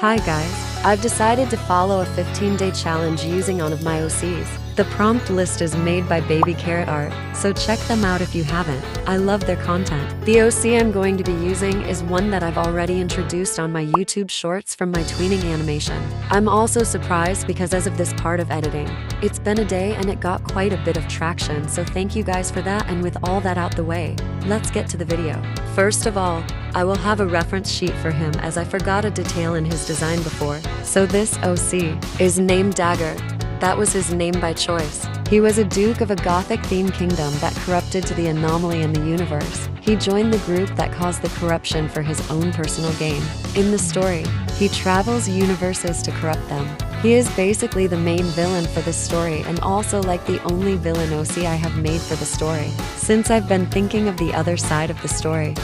Hi guys, I've decided to follow a 15-day challenge using one of my OCs. The prompt list is made by Baby Carrot Art, so check them out if you haven't. I love their content. The OC I'm going to be using is one that I've already introduced on my YouTube shorts from my tweening animation. I'm also surprised because as of this part of editing, it's been a day and it got quite a bit of traction, so thank you guys for that. And with all that out the way, let's get to the video. First of all, I will have a reference sheet for him as I forgot a detail in his design before. So this OC is named Dagger. That was his name by choice. He was a duke of a gothic-themed kingdom that corrupted to the anomaly in the universe. He joined the group that caused the corruption for his own personal gain. In the story, he travels universes to corrupt them. He is basically the main villain for this story and also like the only villain OC I have made for the story, since I've been thinking of the other side of the story.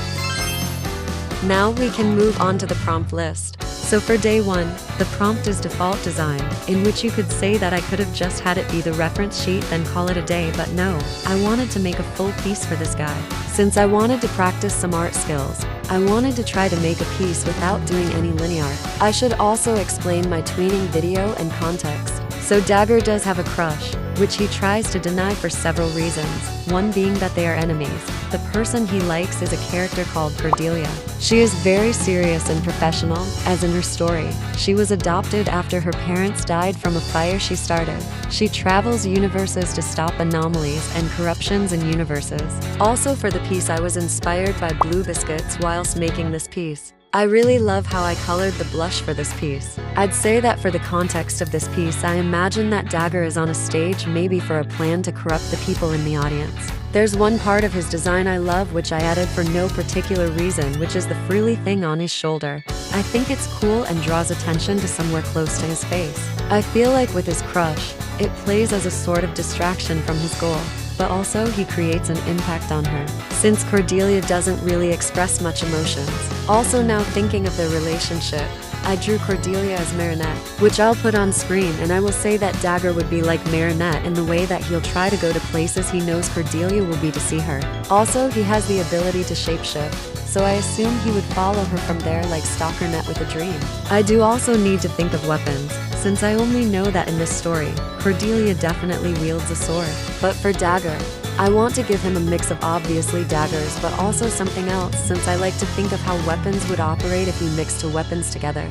Now we can move on to the prompt list. So for day 1, the prompt is default design, in which you could say that I could have just had it be the reference sheet then call it a day, but no, I wanted to make a full piece for this guy. Since I wanted to practice some art skills, I wanted to try to make a piece without doing any linear. I should also explain my tweening video and context. So Dagger does have a crush, which he tries to deny for several reasons, one being that they are enemies. The person he likes is a character called Cordelia. She is very serious and professional, as in her story. She was adopted after her parents died from a fire she started. She travels universes to stop anomalies and corruptions in universes. Also for the piece I was inspired by blue biscuits whilst making this piece. I really love how I colored the blush for this piece. I'd say that for the context of this piece, I imagine that Dagger is on a stage, maybe for a plan to corrupt the people in the audience. There's one part of his design I love which I added for no particular reason, which is the frilly thing on his shoulder. I think it's cool and draws attention to somewhere close to his face. I feel like with his crush, it plays as a sort of distraction from his goal, but also he creates an impact on her, since Cordelia doesn't really express much emotions. Also now thinking of their relationship, I drew Cordelia as Marinette, which I'll put on screen, and I will say that Dagger would be like Marinette in the way that he'll try to go to places he knows Cordelia will be to see her. Also, he has the ability to shapeshift, so I assume he would follow her from there like Stalkernet with a dream. I do also need to think of weapons, since I only know that in this story, Cordelia definitely wields a sword. But for Dagger, I want to give him a mix of obviously daggers but also something else, since I like to think of how weapons would operate if we mix two weapons together.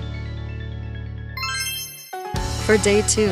For day 2,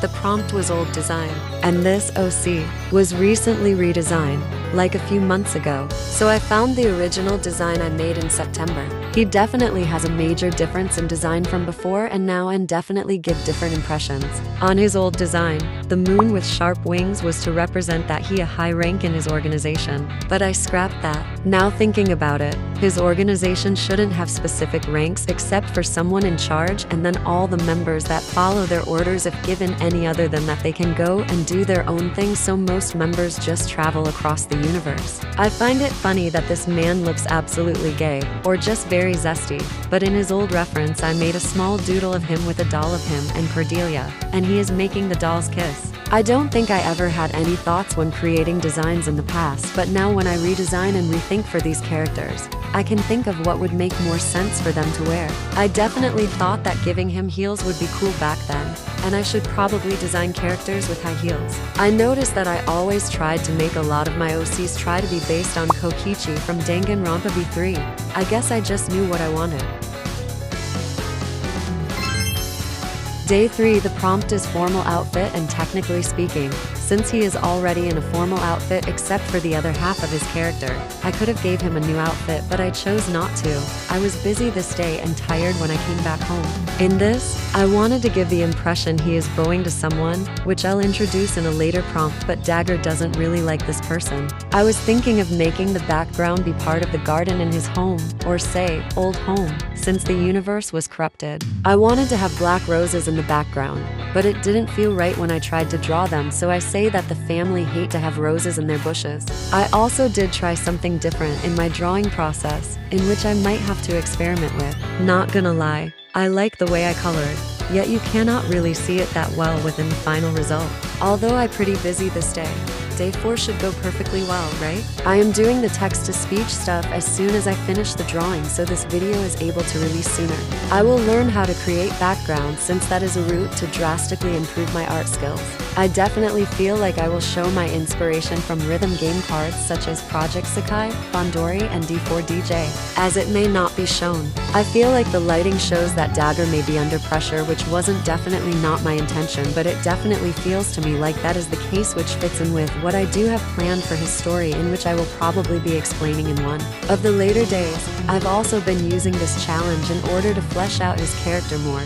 the prompt was old design, and this OC was recently redesigned, like a few months ago, so I found the original design I made in September. He definitely has a major difference in design from before and now, and definitely give different impressions. On his old design, the moon with sharp wings was to represent that he a high rank in his organization, but I scrapped that. Now thinking about it, his organization shouldn't have specific ranks except for someone in charge and then all the members that follow their orders if given any other than that they can go and do their own thing, so most members just travel across the universe. I find it funny that this man looks absolutely gay, or just very zesty, but in his old reference I made a small doodle of him with a doll of him and Cordelia, and he is making the doll's kiss. I don't think I ever had any thoughts when creating designs in the past, but now when I redesign and rethink for these characters, I can think of what would make more sense for them to wear. I definitely thought that giving him heels would be cool back then, and I should probably design characters with high heels. I noticed that I always tried to make a lot of my OCs try to be based on Kokichi from Danganronpa V3. I guess I just knew what I wanted. Day 3, the prompt is formal outfit, and technically speaking, since he is already in a formal outfit except for the other half of his character, I could have gave him a new outfit, but I chose not to. I was busy this day and tired when I came back home. In this, I wanted to give the impression he is going to someone, which I'll introduce in a later prompt, but Dagger doesn't really like this person. I was thinking of making the background be part of the garden in his home, or say, old home, since the universe was corrupted. I wanted to have black roses in the background, but it didn't feel right when I tried to draw them, so I say that the family hate to have roses in their bushes. I also did try something different in my drawing process, in which I might have to experiment with. Not gonna lie, I like the way I colored, yet you cannot really see it that well within the final result. Although I'm pretty busy this day, Day 4 should go perfectly well, right? I am doing the text-to-speech stuff as soon as I finish the drawing so this video is able to release sooner. I will learn how to create backgrounds since that is a route to drastically improve my art skills. I definitely feel like I will show my inspiration from rhythm game cards such as Project Sakai, Bondori, and D4DJ, as it may not be shown. I feel like the lighting shows that Dagger may be under pressure, which wasn't definitely not my intention, but it definitely feels to me like that is the case, which fits in with what I do have planned for his story, in which I will probably be explaining in one of the later days. I've also been using this challenge in order to flesh out his character more.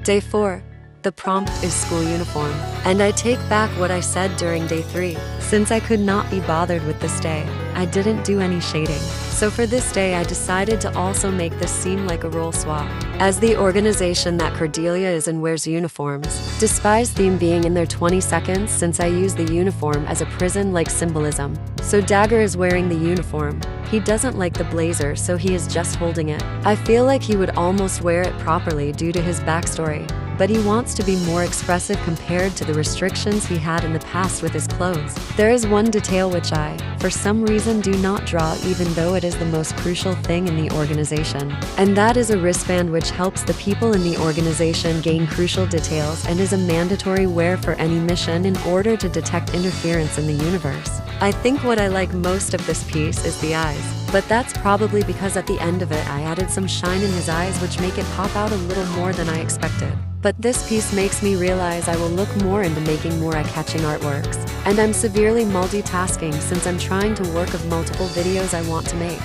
Day 4. The prompt is school uniform. And I take back what I said during day 3. Since I could not be bothered with this day, I didn't do any shading. So for this day I decided to also make this seem like a role swap. As the organization that Cordelia is in wears uniforms, Despise theme being in their 20 seconds since I use the uniform as a prison-like symbolism. So Dagger is wearing the uniform. He doesn't like the blazer, so he is just holding it. I feel like he would almost wear it properly due to his backstory, but he wants to be more expressive compared to the restrictions he had in the past with his clothes. There is one detail which I, for some reason, do not draw even though it is the most crucial thing in the organization. And that is a wristband which helps the people in the organization gain crucial details and is a mandatory wear for any mission in order to detect interference in the universe. I think what I like most of this piece is the eyes, but that's probably because at the end of it I added some shine in his eyes which make it pop out a little more than I expected. But this piece makes me realize I will look more into making more eye-catching artworks. And I'm severely multitasking since I'm trying to work of multiple videos I want to make.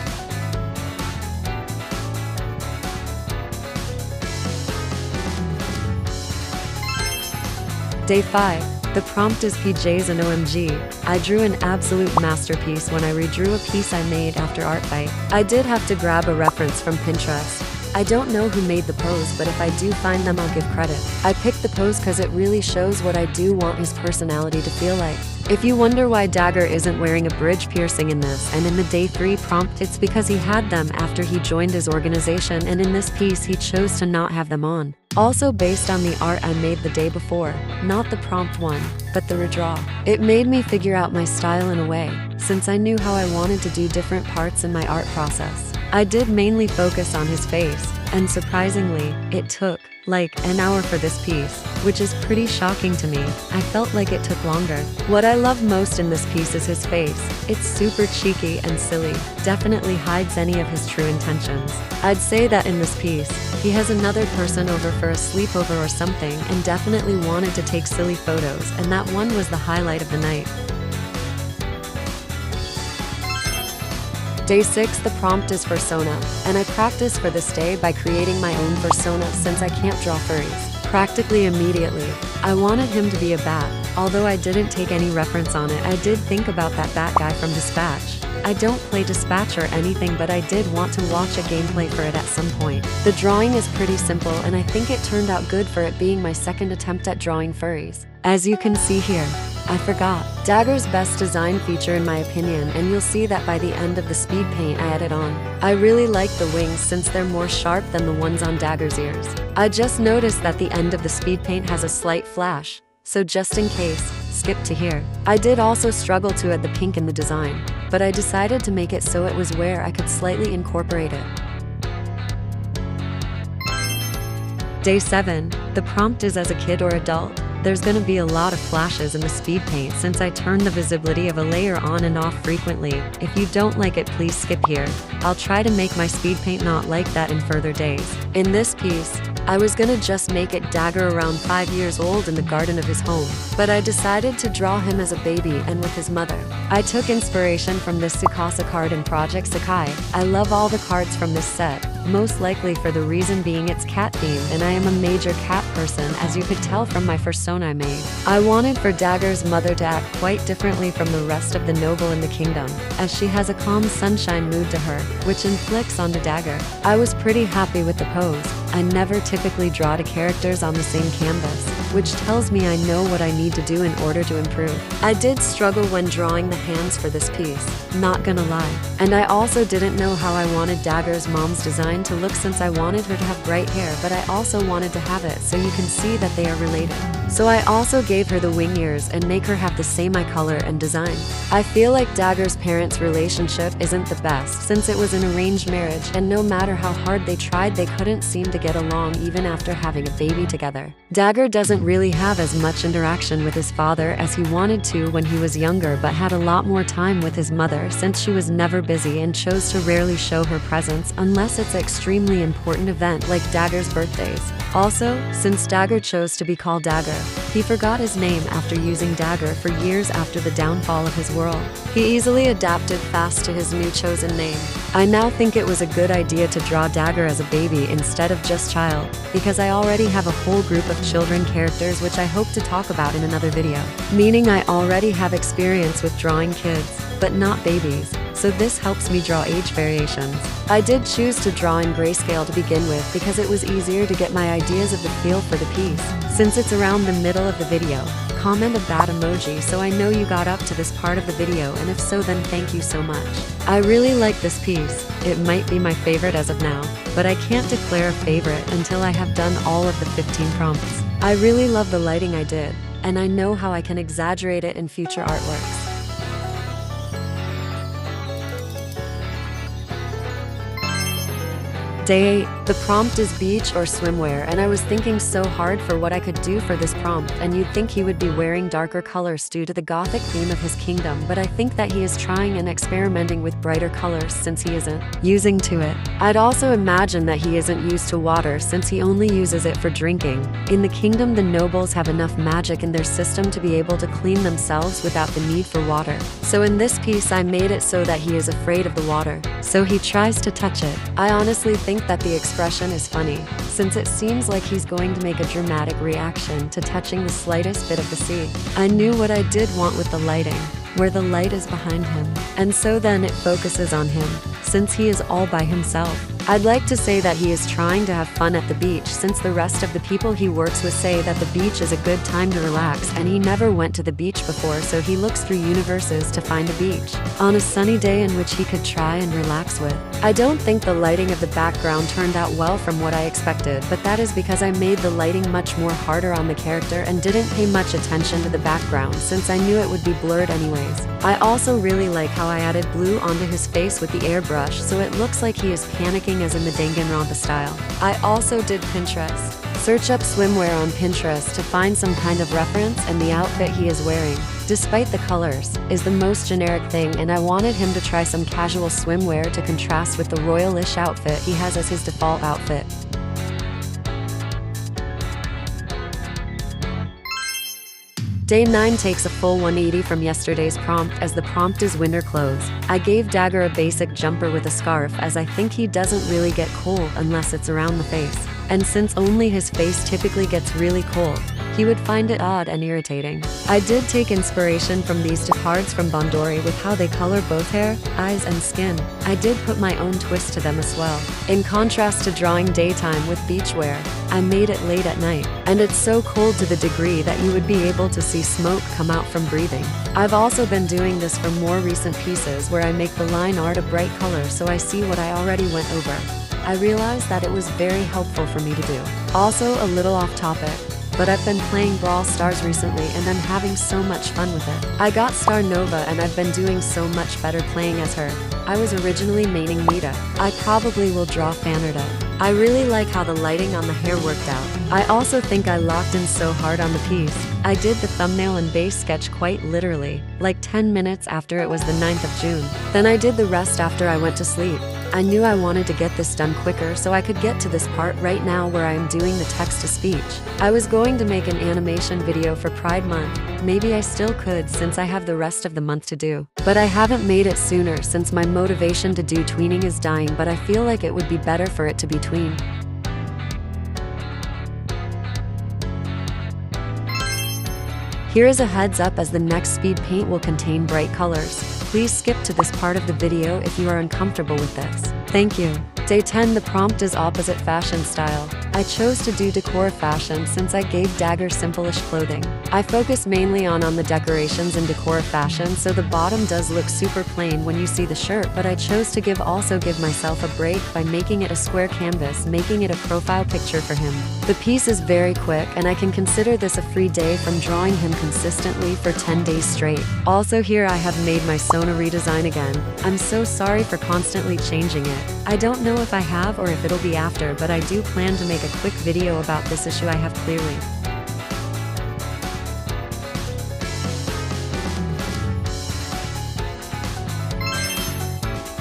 Day 5. The prompt is PJs and OMG. I drew an absolute masterpiece when I redrew a piece I made after artfight. I did have to grab a reference from Pinterest. I don't know who made the pose, but if I do find them, I'll give credit. I picked the pose because it really shows what I do want his personality to feel like. If you wonder why Dagger isn't wearing a bridge piercing in this and in the day 3 prompt, it's because he had them after he joined his organization, and in this piece he chose to not have them on. Also based on the art I made the day before, not the prompt one, but the redraw. It made me figure out my style in a way, since I knew how I wanted to do different parts in my art process. I did mainly focus on his face, and surprisingly, it took like an hour for this piece, which is pretty shocking to me. I felt like it took longer. What I love most in this piece is his face. It's super cheeky and silly, definitely hides any of his true intentions. I'd say that in this piece, he has another person over for a sleepover or something and definitely wanted to take silly photos, and that one was the highlight of the night. Day 6, the prompt is persona, and I practiced for this day by creating my own persona since I can't draw furries. Practically immediately, I wanted him to be a bat. Although I didn't take any reference on it, I did think about that bat guy from Dispatch. I don't play Dispatch or anything, but I did want to watch a gameplay for it at some point. The drawing is pretty simple, and I think it turned out good for it being my second attempt at drawing furries. As you can see here, I forgot Dagger's best design feature in my opinion, and you'll see that by the end of the speed paint I added on. I really like the wings since they're more sharp than the ones on Dagger's ears. I just noticed that the end of the speed paint has a slight flash, so just in case, skip to here. I did also struggle to add the pink in the design, but I decided to make it so it was where I could slightly incorporate it. Day 7. The prompt is as a kid or adult. There's gonna be a lot of flashes in the speed paint since I turn the visibility of a layer on and off frequently. If you don't like it, please skip here. I'll try to make my speed paint not like that in further days. In this piece, I was gonna just make it Dagger around 5 years old in the garden of his home, but I decided to draw him as a baby and with his mother. I took inspiration from this Tsukasa card in Project Sakai. I love all the cards from this set, most likely for the reason being it's cat themed, and I am a major cat person, as you could tell from my persona I made. I wanted for Dagger's mother to act quite differently from the rest of the noble in the kingdom, as she has a calm sunshine mood to her, which inflicts onto Dagger. I was pretty happy with the pose. I never typically draw to characters on the same canvas, which tells me I know what I need to do in order to improve. I did struggle when drawing the hands for this piece, not gonna lie. And I also didn't know how I wanted Dagger's mom's design to look since I wanted her to have bright hair, but I also wanted to have it so you can see that they are related. So I also gave her the wing ears and make her have the same eye color and design. I feel like Dagger's parents' relationship isn't the best since it was an arranged marriage, and no matter how hard they tried, they couldn't seem to get along even after having a baby together. Dagger doesn't really have as much interaction with his father as he wanted to when he was younger, but had a lot more time with his mother since she was never busy and chose to rarely show her presence unless it's an extremely important event like Dagger's birthdays. Also, since Dagger chose to be called Dagger, he forgot his name after using Dagger for years after the downfall of his world. He easily adapted fast to his new chosen name. I now think it was a good idea to draw Dagger as a baby instead of just child, because I already have a whole group of children characters which I hope to talk about in another video. Meaning I already have experience with drawing kids, but not babies, so this helps me draw age variations. I did choose to draw in grayscale to begin with because it was easier to get my ideas of the feel for the piece. Since it's around the middle of the video, comment a bad emoji so I know you got up to this part of the video, and if so, then thank you so much. I really like this piece. It might be my favorite as of now, but I can't declare a favorite until I have done all of the 15 prompts. I really love the lighting I did, and I know how I can exaggerate it in future artworks. Day 8. The prompt is beach or swimwear, and I was thinking so hard for what I could do for this prompt, and you'd think he would be wearing darker colors due to the gothic theme of his kingdom, but I think that he is trying and experimenting with brighter colors since he isn't using to it. I'd also imagine that he isn't used to water since he only uses it for drinking. In the kingdom, the nobles have enough magic in their system to be able to clean themselves without the need for water. So in this piece I made it so that he is afraid of the water, so he tries to touch it. I honestly think that the expression is funny, since it seems like he's going to make a dramatic reaction to touching the slightest bit of the sea. I knew what I did want with the lighting, where the light is behind him, and so then it focuses on him, since he is all by himself. I'd like to say that he is trying to have fun at the beach since the rest of the people he works with say that the beach is a good time to relax, and he never went to the beach before, so he looks through universes to find a beach on a sunny day in which he could try and relax with. I don't think the lighting of the background turned out well from what I expected, but that is because I made the lighting much more harder on the character and didn't pay much attention to the background since I knew it would be blurred anyways. I also really like how I added blue onto his face with the airbrush so it looks like he is panicking as in the Danganronpa style. I also did Pinterest. Search up swimwear on Pinterest to find some kind of reference, and the outfit he is wearing, despite the colors, is the most generic thing, and I wanted him to try some casual swimwear to contrast with the royalish outfit he has as his default outfit. Day 9 takes a full 180 from yesterday's prompt, as the prompt is winter clothes. I gave Dagger a basic jumper with a scarf as I think he doesn't really get cold unless it's around the face. And since only his face typically gets really cold, he would find it odd and irritating. I did take inspiration from these two cards from Bondori with how they color both hair, eyes, and skin. I did put my own twist to them as well. In contrast to drawing daytime with beachwear, I made it late at night, and it's so cold to the degree that you would be able to see smoke come out from breathing. I've also been doing this for more recent pieces where I make the line art a bright color so I see what I already went over. I realized that it was very helpful for me to do. Also, a little off topic, but I've been playing Brawl Stars recently and I'm having so much fun with it. I got Star Nova and I've been doing so much better playing as her. I was originally maining Nita. I probably will draw Fanarda. I really like how the lighting on the hair worked out. I also think I locked in so hard on the piece. I did the thumbnail and base sketch quite literally, like 10 minutes after it was the 9th of June. Then I did the rest after I went to sleep. I knew I wanted to get this done quicker so I could get to this part right now where I am doing the text-to-speech. I was going to make an animation video for Pride Month. Maybe I still could since I have the rest of the month to do. But I haven't made it sooner since my motivation to do tweening is dying, but I feel like it would be better for it to be tweened. Here is a heads up as the next speed paint will contain bright colors. Please skip to this part of the video if you are uncomfortable with this. Thank you. Day 10, the prompt is opposite fashion style. I chose to do decor fashion since I gave Dagger simple-ish clothing. I focus mainly on the decorations and decor fashion, so the bottom does look super plain when you see the shirt, but I chose to give myself a break by making it a square canvas, making it a profile picture for him. The piece is very quick, and I can consider this a free day from drawing him consistently for 10 days straight. Also, here I have made my Sona redesign again. I'm so sorry for constantly changing it. I don't know if I have or if it'll be after, but I do plan to make a quick video about this issue I have clearly.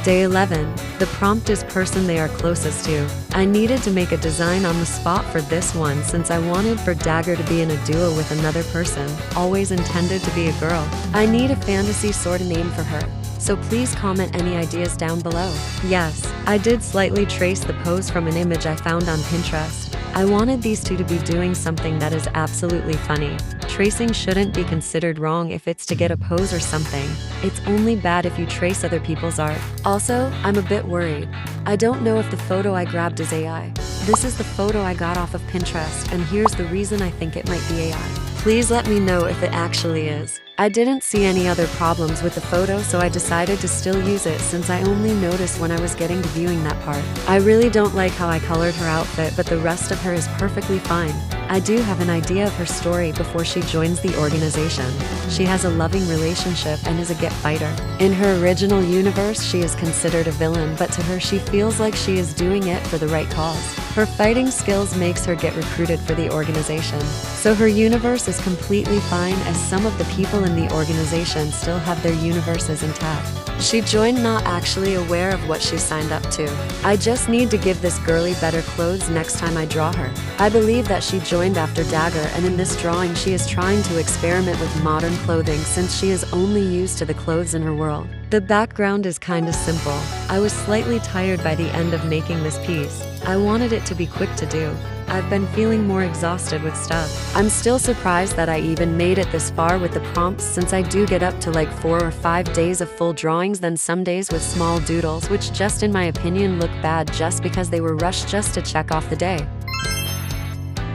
Day 11. The prompt is person they are closest to. I needed to make a design on the spot for this one since I wanted for Dagger to be in a duo with another person, always intended to be a girl. I need a fantasy sort of name for her, so please comment any ideas down below. Yes, I did slightly trace the pose from an image I found on Pinterest. I wanted these two to be doing something that is absolutely funny. Tracing shouldn't be considered wrong if it's to get a pose or something. It's only bad if you trace other people's art. Also, I'm a bit worried. I don't know if the photo I grabbed is AI. This is the photo I got off of Pinterest, and here's the reason I think it might be AI. Please let me know if it actually is. I didn't see any other problems with the photo, so I decided to still use it since I only noticed when I was getting to viewing that part. I really don't like how I colored her outfit, but the rest of her is perfectly fine. I do have an idea of her story before she joins the organization. She has a loving relationship and is a get fighter. In her original universe, she is considered a villain, but to her she feels like she is doing it for the right cause. Her fighting skills makes her get recruited for the organization. So her universe is completely fine, as some of the people in the organization still have their universes intact. She joined not actually aware of what she signed up to. I just need to give this girlie better clothes next time I draw her. I believe that she joined after Dagger, and in this drawing she is trying to experiment with modern clothing since she is only used to the clothes in her world. The background is kinda simple. I was slightly tired by the end of making this piece. I wanted it to be quick to do. I've been feeling more exhausted with stuff. I'm still surprised that I even made it this far with the prompts, since I do get up to like 4 or 5 days of full drawings, then some days with small doodles, which just in my opinion look bad just because they were rushed just to check off the day.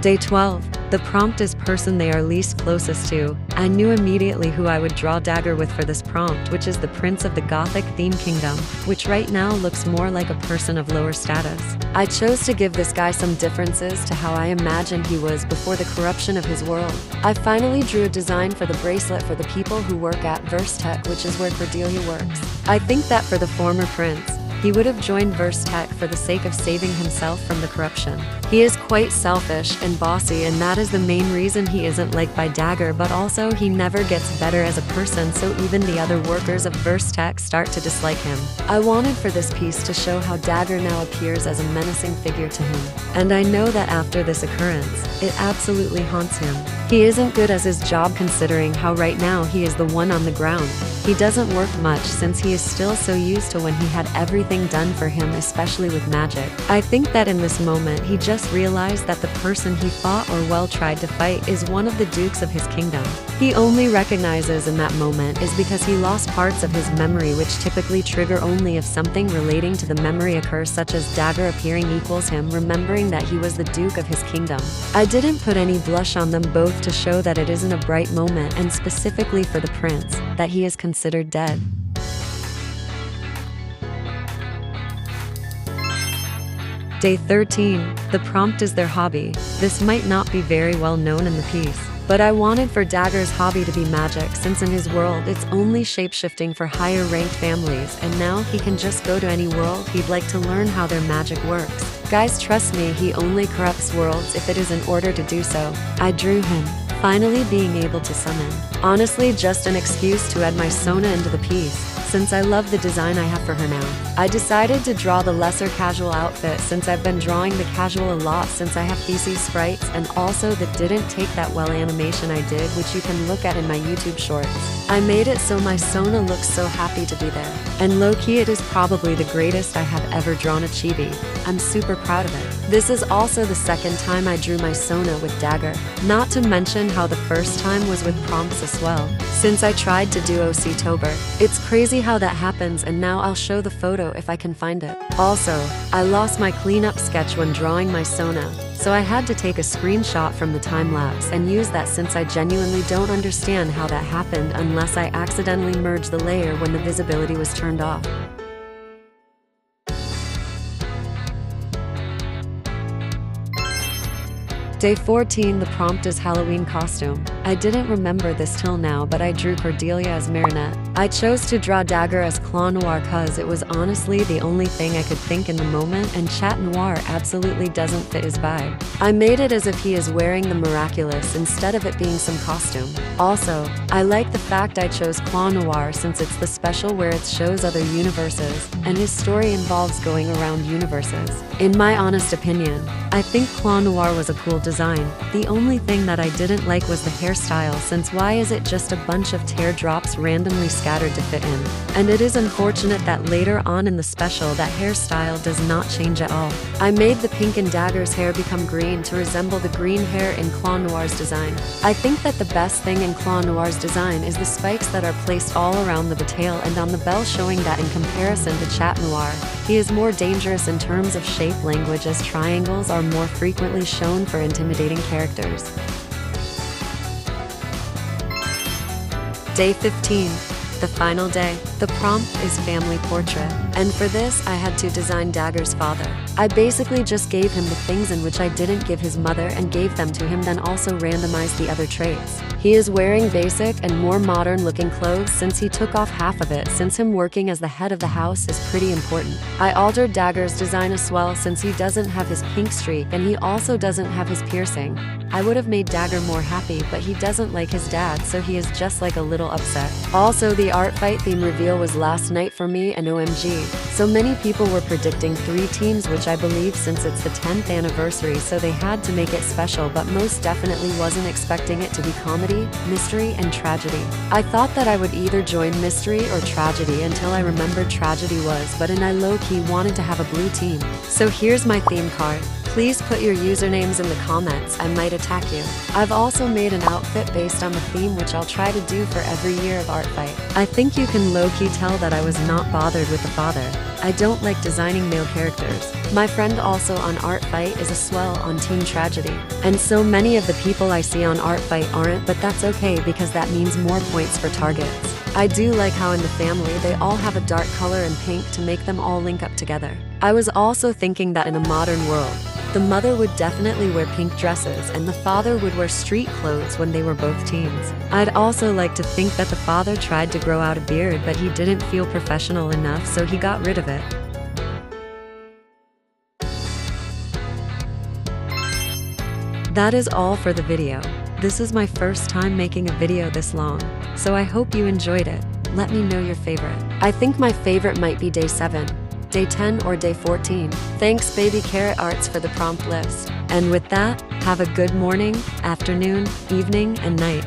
Day 12. The prompt is person they are least closest to. I knew immediately who I would draw Dagger with for this prompt, which is the Prince of the Gothic themed kingdom, which right now looks more like a person of lower status. I chose to give this guy some differences to how I imagined he was before the corruption of his world. I finally drew a design for the bracelet for the people who work at Verse-Tech, which is where Cordelia works. I think that for the former prince, he would have joined Verse-Tech for the sake of saving himself from the corruption. He is quite selfish and bossy, and that is the main reason he isn't liked by Dagger, but also he never gets better as a person, so even the other workers of Verse-Tech start to dislike him. I wanted for this piece to show how Dagger now appears as a menacing figure to him. And I know that after this occurrence, it absolutely haunts him. He isn't good at his job, considering how right now he is the one on the ground. He doesn't work much since he is still so used to when he had everything done for him, especially with magic. I think that in this moment he just realized that the person he fought or well tried to fight is one of the dukes of his kingdom. He only recognizes in that moment is because he lost parts of his memory, which typically trigger only if something relating to the memory occurs, such as Dagger appearing equals him remembering that he was the duke of his kingdom. I didn't put any blush on them both to show that it isn't a bright moment, and specifically for the prince, that he is considered dead. Day 13. The prompt is their hobby. This might not be very well known in the piece, but I wanted for Dagger's hobby to be magic, since in his world it's only shapeshifting for higher ranked families, and now he can just go to any world he'd like to learn how their magic works. Guys, trust me, he only corrupts worlds if it is in order to do so. I drew him finally being able to summon. Honestly, just an excuse to add my Sona into the piece, since I love the design I have for her now. I decided to draw the lesser casual outfit since I've been drawing the casual a lot since I have Theses sprites, and also the didn't take that well animation I did, which you can look at in my YouTube shorts. I made it so my Sona looks so happy to be there. And low-key, it is probably the greatest I have ever drawn a chibi. I'm super proud of it. This is also the second time I drew my Sona with Dagger. Not to mention how the first time was with prompts as well, since I tried to do OC-tober. It's crazy how that happens, and now I'll show the photo if I can find it. Also, I lost my cleanup sketch when drawing my Sona, so I had to take a screenshot from the time-lapse and use that since I genuinely don't understand how that happened unless I accidentally merged the layer when the visibility was turned off. Day 14, the prompt is Halloween costume. I didn't remember this till now, but I drew Cordelia as Marinette. I chose to draw Dagger as Claw Noir cause it was honestly the only thing I could think in the moment, and Chat Noir absolutely doesn't fit his vibe. I made it as if he is wearing the Miraculous instead of it being some costume. Also, I like the fact I chose Claw Noir since it's the special where it shows other universes, and his story involves going around universes. In my honest opinion, I think Claw Noir was a cool design. The only thing that I didn't like was the hairstyle, since why is it just a bunch of teardrops randomly scattered to fit in? And it is unfortunate that later on in the special that hairstyle does not change at all. I made the pink in Dagger's hair become green to resemble the green hair in Claw Noir's design. I think that the best thing in Claw Noir's design is the spikes that are placed all around the tail and on the bell, showing that in comparison to Chat Noir, he is more dangerous in terms of shape language, as triangles are more frequently shown for intimidating characters. Day 15. The final day. The prompt is family portrait, and for this I had to design Dagger's father. I basically just gave him the things in which I didn't give his mother and gave them to him, then also randomized the other traits. He is wearing basic and more modern looking clothes since he took off half of it, since him working as the head of the house is pretty important. I altered Dagger's design as well since he doesn't have his pink streak and he also doesn't have his piercing. I would have made Dagger more happy, but he doesn't like his dad, so he is just like a little upset. Also, the art fight theme reveal was last night for me, and OMG. So many people were predicting 3 teams, which I believe since it's the 10th anniversary, so they had to make it special, but most definitely wasn't expecting it to be comedy, mystery, and tragedy. I thought that I would either join mystery or tragedy until I remembered tragedy was, but I low-key wanted to have a blue team. So here's my theme card. Please put your usernames in the comments, I might attack you. I've also made an outfit based on the theme, which I'll try to do for every year of Art Fight. I think you can low-key tell that I was not bothered with the father. I don't like designing male characters. My friend also on Art Fight is a swell on Team Tragedy. And so many of the people I see on Art Fight aren't, but that's okay because that means more points for targets. I do like how in the family they all have a dark color and pink to make them all link up together. I was also thinking that in a modern world, the mother would definitely wear pink dresses and the father would wear street clothes when they were both teens. I'd also like to think that the father tried to grow out a beard, but he didn't feel professional enough, so he got rid of it. That is all for the video. This is my first time making a video this long, so I hope you enjoyed it. Let me know your favorite. I think my favorite might be Day 7. Day 10 or Day 14. Thanks Baby Carrot Arts for the prompt list. And with that, have a good morning, afternoon, evening, and night.